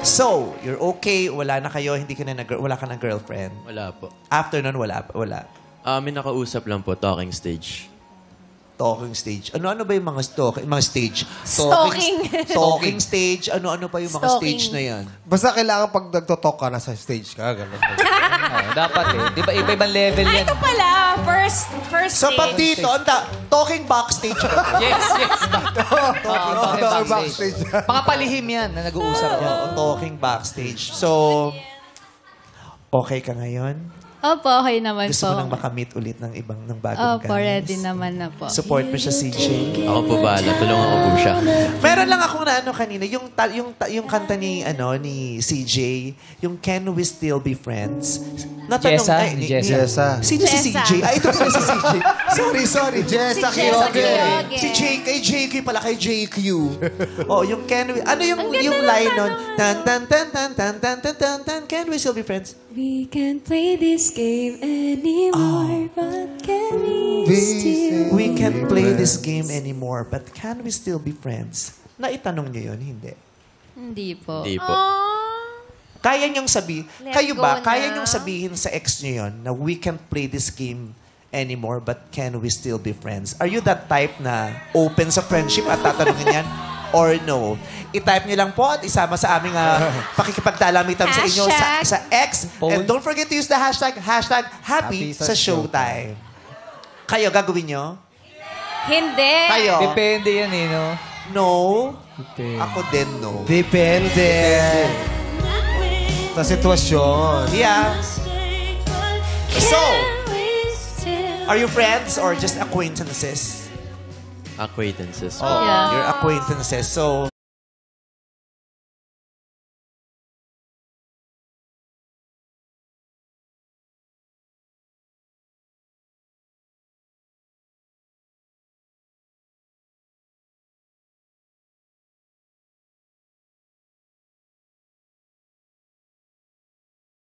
So, you're okay, wala na kayo, hindi ka na wala ka ng girlfriend. Wala po. After nun, wala. May nakausap lang po, talking stage. Talking stage. Ano ba yung mga stage? Stalking. Talking stage. Ano pa yung mga Stalking. stage na yan? Basta kailangan pag nagtotalk ka na sa stage ka, gano'n. Dapat eh. Di ba iba-ibang level yan? Ito pala, first So, pag date. dito, talking backstage. Yes. Talking backstage. Mga palihim yan na nag-uusap yan. Talking backstage. So, okay ka ngayon? Opo, okay naman Gusto po. mo nang makamit ulit ng bagong Opo, guys? ready naman na po. Support mo siya, CJ? Ako po bahala. Tulungan ko po siya. Meron lang ako na kanina, yung kanta ni CJ, yung Can We Still Be Friends? Jessa? Jessa. Sino si CJ? Ito pala si CJ. Sorry. Jessa Si Jessa Quiroga. Quiroga. Si JK pala kay JQ. Yung Can We... Ano yung line nun? Tan tan tan tan tan tan tan tan tan. Can we still be friends? We can't play this game anymore, but can we still? We can't play this game anymore, but can we still be friends? Naitanong niyo yun, hindi? Hindi po. Hindi po. Kaya niyong sabihin, Let kayo go ba, kaya na. niyong sabihin sa ex niyo yun na we can't play this game anymore, but can we still be friends? Are you that type na open sa friendship at tatanungin yan? Or no? I-type niyo lang po at isama sa aming pakikipagtalamitan sa inyo sa X. And don't forget to use the hashtag happy sa Showtime. Kayo, gagawin niyo? Hindi. Kayo? Depende yan eh, no? No? Depende. Ako din, no. Depende. Sa sitwasyon. Yeah. So, Can we still? are you friends or just acquaintances? Acquaintances. Oh, Yeah. you're acquaintances. So,